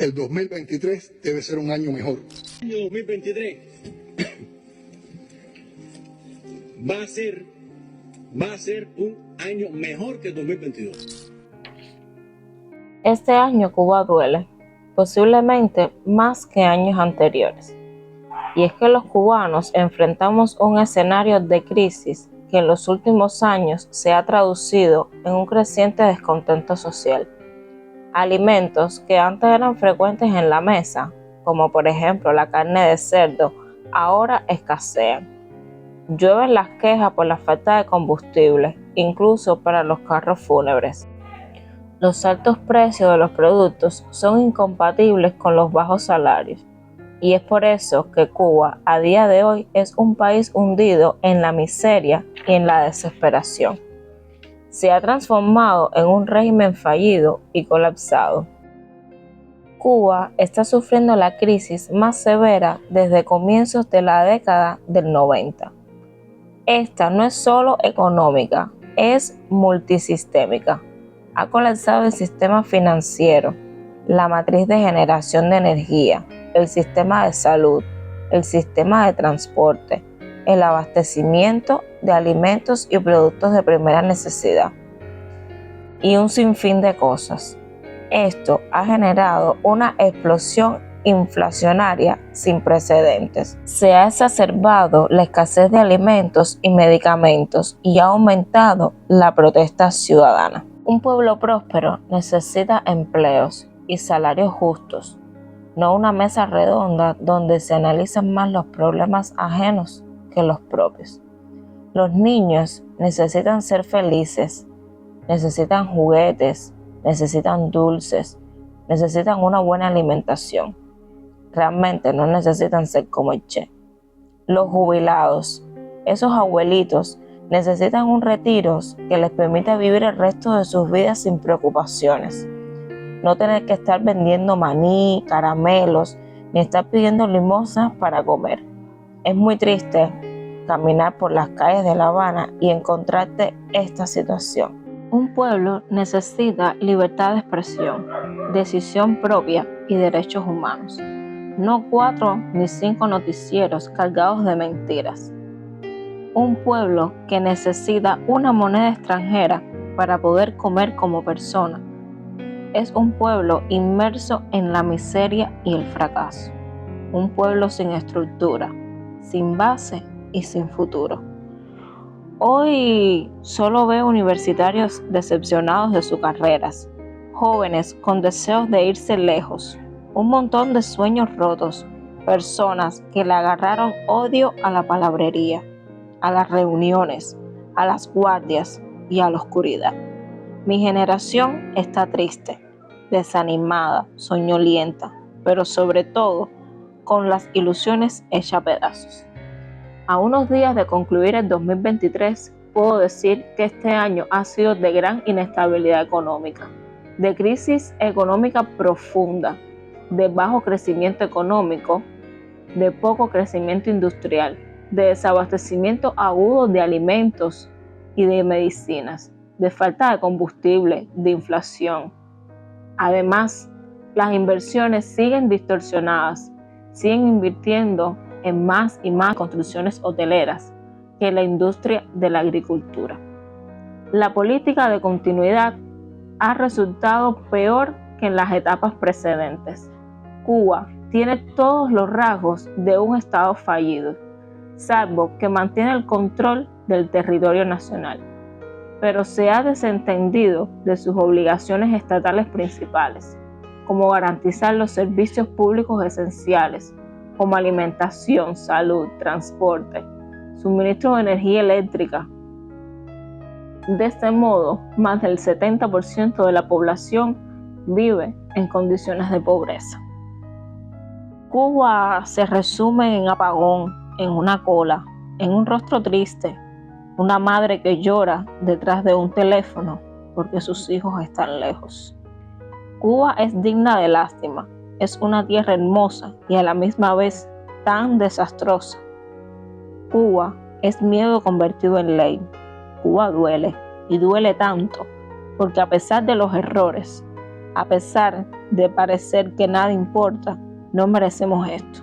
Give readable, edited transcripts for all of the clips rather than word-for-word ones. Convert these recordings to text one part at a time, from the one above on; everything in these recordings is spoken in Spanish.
el 2023 debe ser un año mejor. El año 2023 va a ser un año mejor que el 2022. Este año Cuba duele, posiblemente más que años anteriores. Y es que los cubanos enfrentamos un escenario de crisis que en los últimos años se ha traducido en un creciente descontento social. Alimentos que antes eran frecuentes en la mesa, como por ejemplo la carne de cerdo, ahora escasean. Llueven las quejas por la falta de combustible, incluso para los carros fúnebres. Los altos precios de los productos son incompatibles con los bajos salarios. Y es por eso que Cuba a día de hoy es un país hundido en la miseria y en la desesperación. Se ha transformado en un régimen fallido y colapsado. Cuba está sufriendo la crisis más severa desde comienzos de la década del 90. Esta no es solo económica, es multisistémica. Ha colapsado el sistema financiero, la matriz de generación de energía, el sistema de salud, el sistema de transporte, el abastecimiento de alimentos y productos de primera necesidad, y un sinfín de cosas. Esto ha generado una explosión inflacionaria sin precedentes. Se ha exacerbado la escasez de alimentos y medicamentos y ha aumentado la protesta ciudadana. Un pueblo próspero necesita empleos y salarios justos, no una mesa redonda donde se analizan más los problemas ajenos que los propios. Los niños necesitan ser felices, necesitan juguetes, necesitan dulces, necesitan una buena alimentación. Realmente no necesitan ser como el Che. Los jubilados, esos abuelitos, necesitan un retiro que les permita vivir el resto de sus vidas sin preocupaciones. No tener que estar vendiendo maní, caramelos, ni estar pidiendo limosnas para comer. Es muy triste caminar por las calles de La Habana y encontrarte esta situación. Un pueblo necesita libertad de expresión, decisión propia y derechos humanos. No 4 ni 5 noticieros cargados de mentiras. Un pueblo que necesita una moneda extranjera para poder comer como persona. Es un pueblo inmerso en la miseria y el fracaso. Un pueblo sin estructura, sin base y sin futuro. Hoy solo veo universitarios decepcionados de sus carreras, jóvenes con deseos de irse lejos, un montón de sueños rotos, personas que le agarraron odio a la palabrería, a las reuniones, a las guardias y a la oscuridad. Mi generación está triste, desanimada, soñolienta, pero sobre todo con las ilusiones hechas pedazos. A unos días de concluir el 2023, puedo decir que este año ha sido de gran inestabilidad económica, de crisis económica profunda, de bajo crecimiento económico, de poco crecimiento industrial, de desabastecimiento agudo de alimentos y de medicinas, de falta de combustible, de inflación. Además, las inversiones siguen distorsionadas, siguen invirtiendo en más y más construcciones hoteleras que la industria de la agricultura. La política de continuidad ha resultado peor que en las etapas precedentes. Cuba tiene todos los rasgos de un Estado fallido, salvo que mantiene el control del territorio nacional, pero se ha desentendido de sus obligaciones estatales principales, como garantizar los servicios públicos esenciales, como alimentación, salud, transporte, suministro de energía eléctrica. De este modo, más del 70% de la población vive en condiciones de pobreza. Cuba se resume en apagón, en una cola, en un rostro triste, una madre que llora detrás de un teléfono porque sus hijos están lejos. Cuba es digna de lástima, es una tierra hermosa y a la misma vez tan desastrosa. Cuba es miedo convertido en ley. Cuba duele, y duele tanto, porque a pesar de los errores, A pesar de parecer que nada importa, no merecemos esto.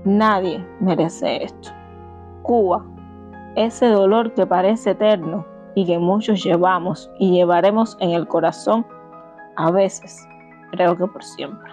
Nadie merece esto. Cuba, ese dolor que parece eterno y que muchos llevamos y llevaremos en el corazón, a veces creo que por siempre.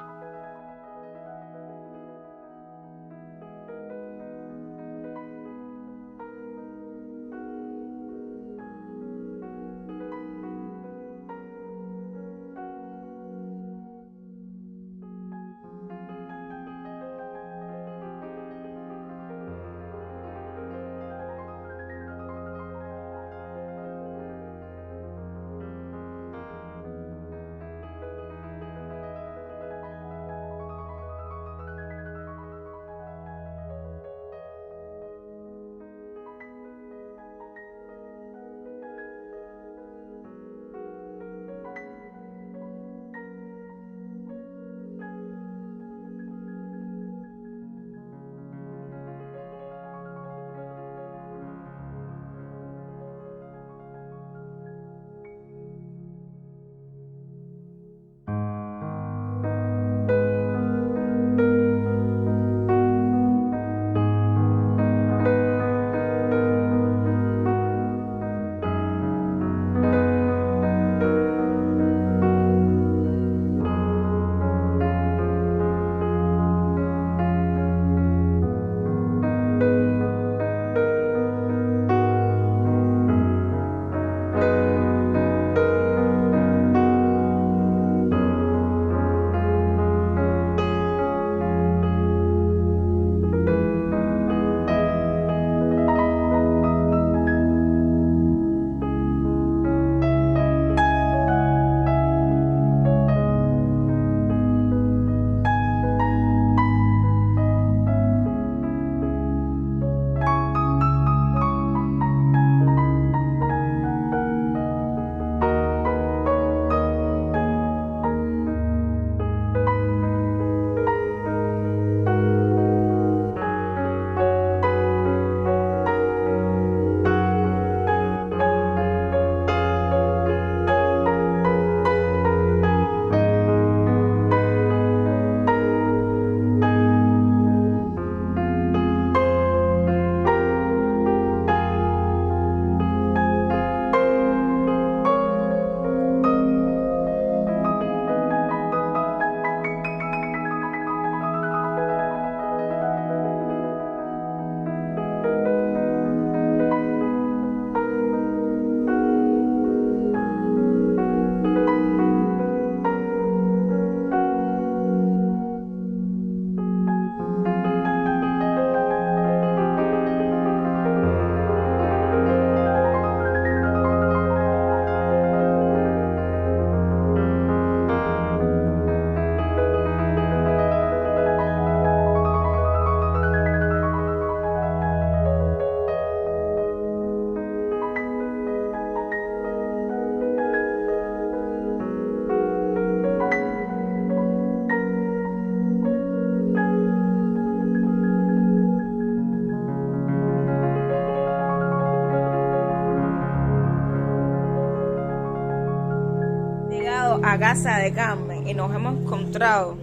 A casa de Carmen y nos hemos encontrado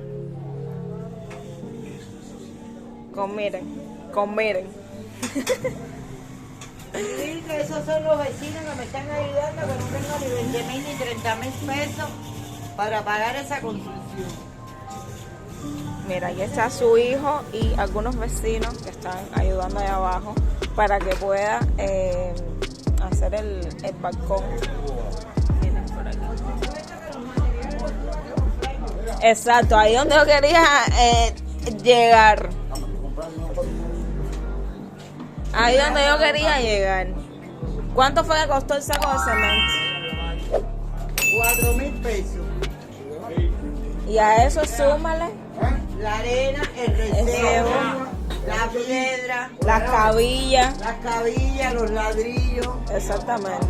con miren. Sí, que esos son los vecinos que me están ayudando, que no tengo ni 20.000 ni 30.000 pesos para pagar esa construcción. Mira, ahí está su hijo y algunos vecinos que están ayudando allá abajo para que pueda hacer el balcón. Miren por aquí. Exacto, ahí donde yo quería llegar. Ahí donde yo quería llegar. ¿Cuánto fue que costó el saco de cemento? 4.000 pesos. Y a eso súmale La arena, el recebo, la piedra, las cabillas. los ladrillos. Exactamente.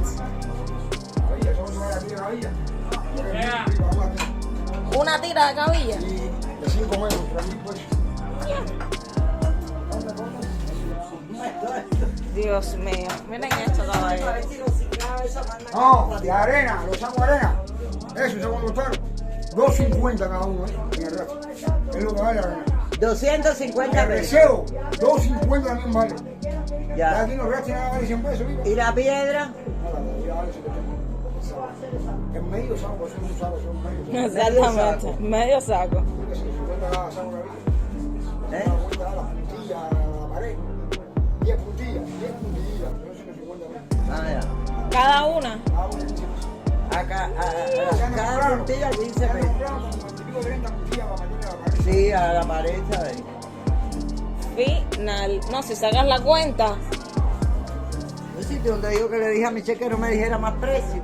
¿Una tira de cabilla? De 5 metros, 3.000 pesos. Dios mío, miren esto, caballero. No, de arena, lo saco de arena. Eso, segundo doctor. 250 cada uno, en el resto. Es lo que vale la gana. 250 El pesos. receo, 250 también vale. Ya Ya. aquí en los restos nada vale 100 pesos, mira. ¿Y la piedra? Nada, ya vale 70. En medio saco, son un saco, son medio. Exactamente, medio saco. 50 cada saco una vida. ¿Eh? Una vuelta a la puntilla, a la pared. 10 puntillas, 10 puntillas. Son 150 pesos. Ah, ya. Cada una. Cada uno 15 pesos. Cada puntilla 15 pesos. Sí, a la pared, ¿sabes? Final. No, si sacas la cuenta. Un sitio donde digo que le dije a mi cheque que no me dijera más precio.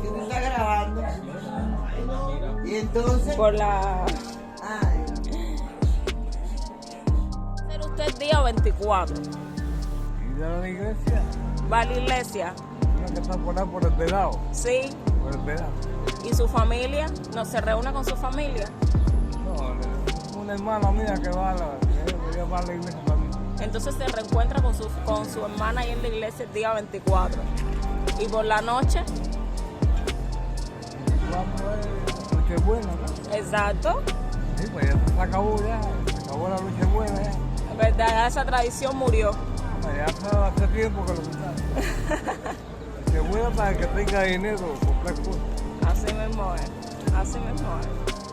¿Qué te está grabando? Y entonces. Por la. Ay, Ser usted día 24. ¿Y de la iglesia? Va a la iglesia. Una que está por ahí por el velado. Sí. Por el velado. ¿Y su familia? ¿No se reúne con su familia? No, una hermana mía que va a la iglesia también. Entonces se reencuentra con su hermana ahí en la iglesia el día 24. Y por la noche, Vamos, Nochebuena, ¿no? exacto, Sí, pues ya se acabó ya. Se acabó la Nochebuena ya. es verdad, ya esa tradición murió. Ya hace tiempo que lo quitaron. Nochebuena para el que tenga dinero, comprar cosas. Así mismo es, así mismo es.